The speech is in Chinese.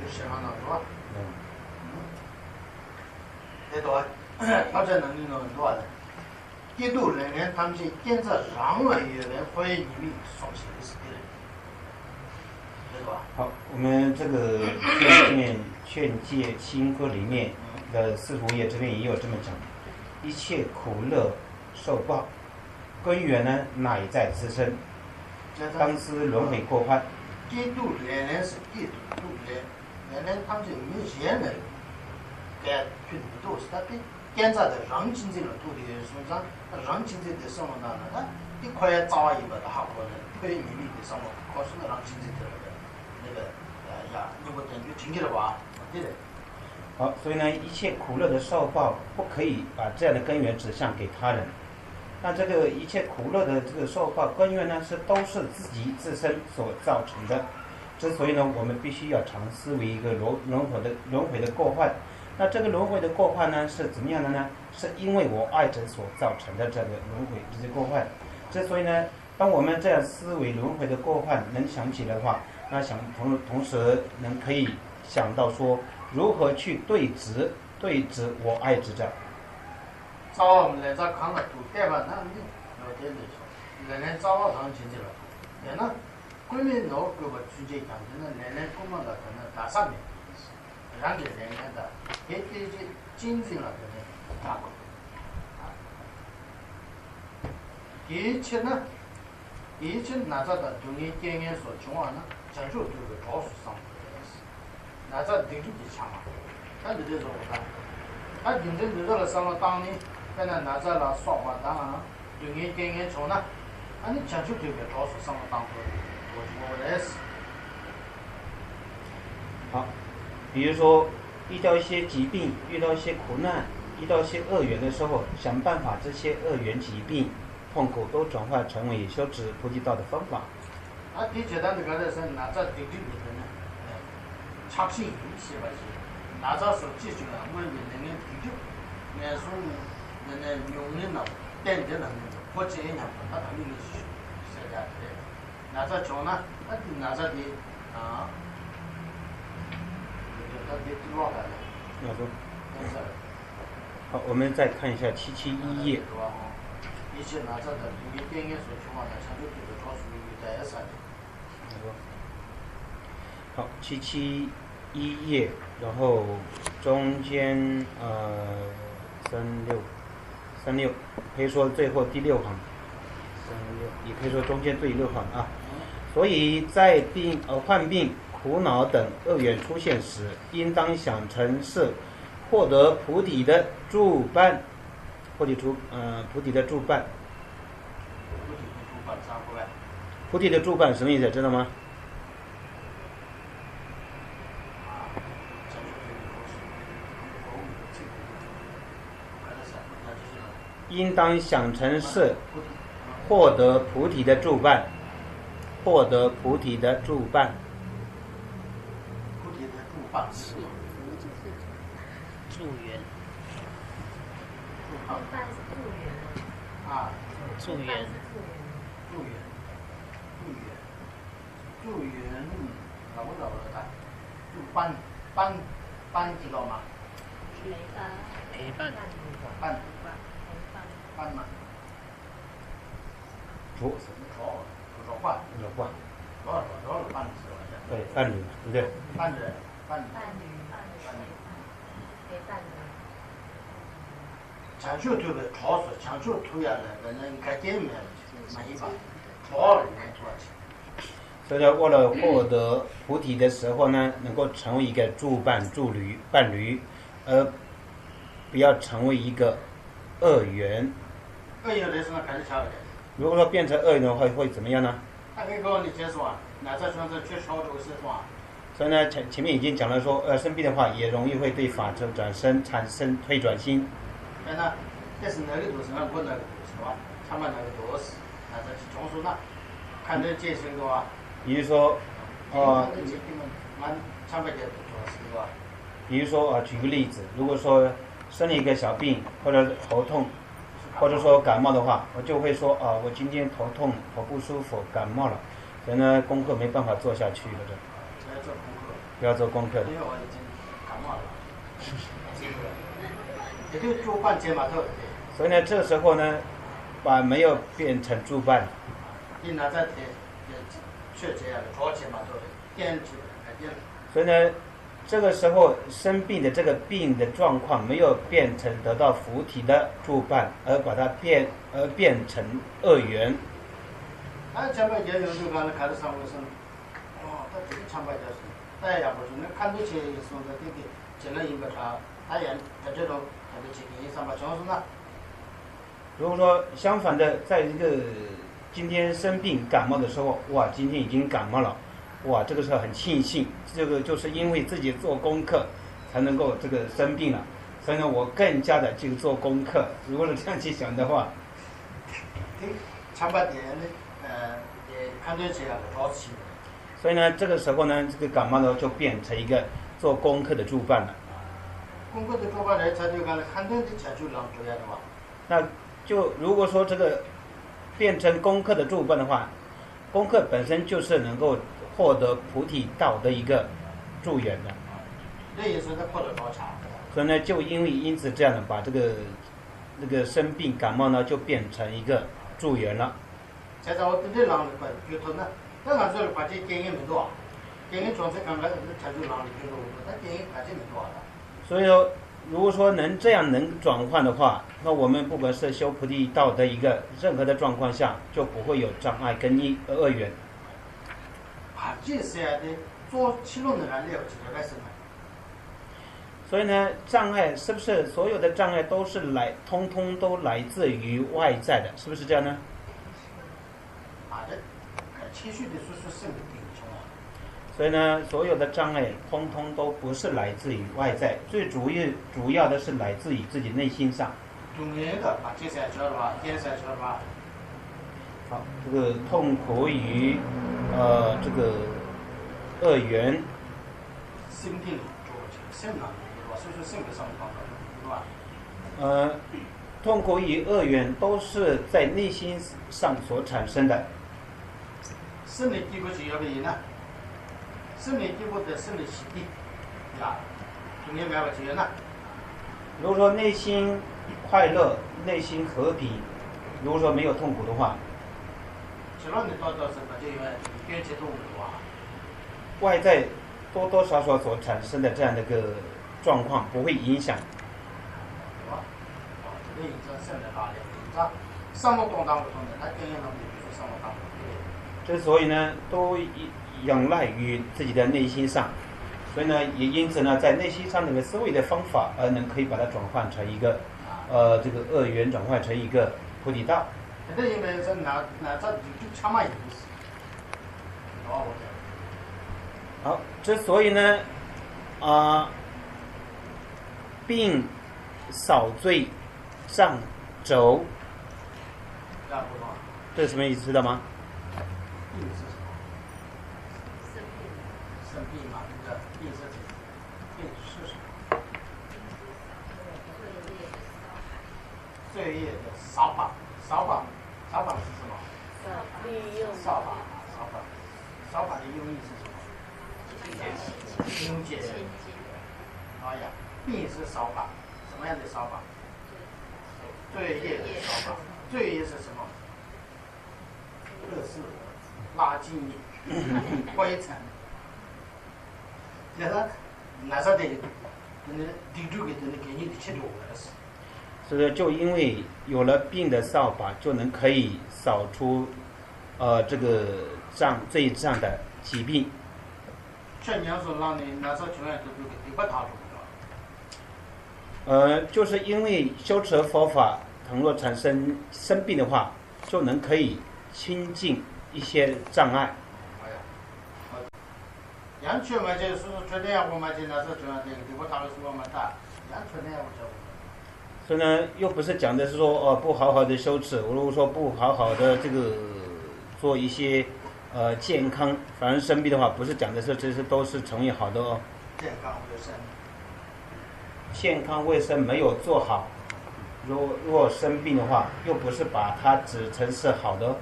写上了是吧？这多，调整能力呢很多的。一度人员他们是跟着让了有人会你们送起的是的，对吧？好，我们这个劝诫新歌里面的45页这边也有这么讲，一切苦乐受报，根源呢乃在自身，当思轮回过患。基督人人是基督徒人人他们是没钱的，该去都是他的。现在的人经济的土地生产，人经济的生活当中，他一块早一把的好可能推你们的生活，可是那人经济的那个呀，你不等于经济了吧？对的。好，所以呢，一切苦乐的受报，不可以把这样的根源指向给他人。那这个一切苦乐的这个受报根源呢，都是自身所造成的。之所以呢，我们必须要常思维一个轮回的过患。那这个轮回的过患呢，是怎么样的呢？是因为我爱者所造成的这个轮回这些过患。之所以呢，当我们这样思维轮回的过患能想起的话，那同时可以想到说如何去对峙我爱之者。早我们来这看了都对吧？那你要对的说，人人早上上去了，人呢，国民老给我直接讲，那人人公嘛的可能打上面。让给人家的，也经济了可能大过，一切拿着的中间经验所情况呢，承受这个高速上的事，拿着定力的强嘛，那你这说不干，他认真知道了上了当年，跟他拿着了双环当啊，中间经验从呢，那你承受这个高速上了当头，我来死。好。比如说遇到一些疾病，遇到一些苦难，遇到一些恶缘的时候，想办法这些恶缘疾病痛苦都转化成为修持菩提道的方法。最简单的个是拿着定力的呢，长期一些吧是，拿着手机去了，我们能定力，俺说那用人了，带的了，或者一样，他等于是这样的，拿着脚呢，拿着的啊。好，我们再看一下771页。一些拿着的，因为电源所情况呢，长久这个高速有带上的。好，771页，然后中间36，可以说最后第6行，36，也可以说中间最6行啊。所以在患病、苦恼等恶缘出现时，应当想成是获得菩提的助伴，菩提的助伴。菩提的助伴什么意思？知道吗？应当想成是获得菩提的助伴，获得菩提的助伴。菩提的助伴是助缘。助伴是助缘啊，助缘，老不老的，助伴知道吗？陪伴。伴嘛。不说话。伴是吧？对，伴侣，对不对？伴侣。长久这个高速，长久突然的，人该见面没办法，多少人多少钱？所以呢，为了获得菩提的时候呢，能够成为一个伴侣，而不要成为一个恶缘。恶缘的时候开始晓得。如果说变成恶缘的话，会怎么样呢？他可以跟你解释啊，哪在选择去烧这个事情啊？所以呢，前面已经讲了说，生病的话也容易会对法则转生产生退转心。那但是那个都是我那个都是吧，他们那个都是，那这是中枢那，看这解释的话。比如说，比如说举个例子，如果说生了一个小病或者头痛，或者说感冒的话，我就会说我今天头痛，头不舒服，感冒了，所以呢功课没办法做下去了的。不要做功课的。因为我已经感冒了，也就做半节嘛，对不对？所以呢，这时候呢，把没有变成住办，你拿在贴也确这样的做节嘛，对不对？电子改变。所以呢，这个时候生病的这个病的状况没有变成得到附体的住办，而把它变成恶缘。前辈也有就讲开始上卫生，他这个前辈就是，大家不是那看得起说的这个，进了一个他也在这种他就去给上吧，就是呢。如果说相反的，在一个今天生病感冒的时候，哇，今天已经感冒了，哇，这个时候很庆幸，这个就是因为自己做功课才能够这个生病了，所以呢，我更加的去做功课。如果是这样去想的话，前辈点呢，也看得起啊，早起。所以呢，这个时候呢，这个感冒呢就变成一个做功课的助办了。功课的助办人，他就讲看得起就让这样的嘛。那就如果说这个变成功课的助办的话，功课本身就是能够获得菩提道的一个助缘的。那也是他获得多长。所以呢，就因此这样的把这个生病感冒呢，就变成一个助缘了。现在我对这让的快，就他那，那俺说的把这经验没多，经验装在刚开始才就让的就多，但经验把这没多了。所以说，如果说能转换的话，那我们不管是修菩提道的一个任何的状况下，就不会有障碍跟恶缘。这些的做其中的人了解的开始呢。所以呢，障碍是不是所有的障碍都是通通都来自于外在的，是不是这样呢？这情绪的是生理病症啊。所以呢，所有的障碍通通都不是来自于外在，最主要的是来自于自己内心上。中间的把这些知道吧，这些知道吧。好，这个痛苦于这个恶缘。心病做心囊，对吧？所以说性格上的方法，对吧？痛苦与恶缘都是在内心上所产生的。生理地步就要的呢，生理地步的生理洗涤，呀，中间买不就要呢？如果说内心快乐、内心和平，如果说没有痛苦的话，只要你到什么就因为边界动物的话，外在多多少少所产生的这样的一个状况不会影响。对吧？这个影响生的哪里？影响生活动荡不同的，那经验上比如说生活当中。之所以呢，都仰赖于自己的内心上，所以呢，也因此呢，在内心上那个思维的方法，可以把它转换成一个，这个恶缘转换成一个菩提道。这因为是哪这就差嘛意思，哦，好，之所以呢，病扫罪障肘，这是什么意思？知道吗？病是什么？生病嘛，这个病是什么？罪业的扫把是什么？扫把的用意是什么？清洁。哎呀，病是扫把，什么样的扫把？罪业的扫把，罪业是什么？这是垃圾、灰尘，那个那啥的，那地主给你的钱多了是。所以就因为有了病的扫把，就可以扫出，这个罪障的疾病。劝你要说让你那时候永远都给不打住就是因为修持佛法，倘若产生生病的话，就可以清净一些障碍。哎呀，羊圈嘛就是昨天我们就那时候这样的，给我打的是我们大，羊圈那样我就。所以呢，又不是讲的是说不好好的修持，如果说不好好的这个做一些健康，反而生病的话，不是讲的是这些都是成为好的哦。健康卫生。健康卫生没有做好，如果生病的话，又不是把它指成是好的。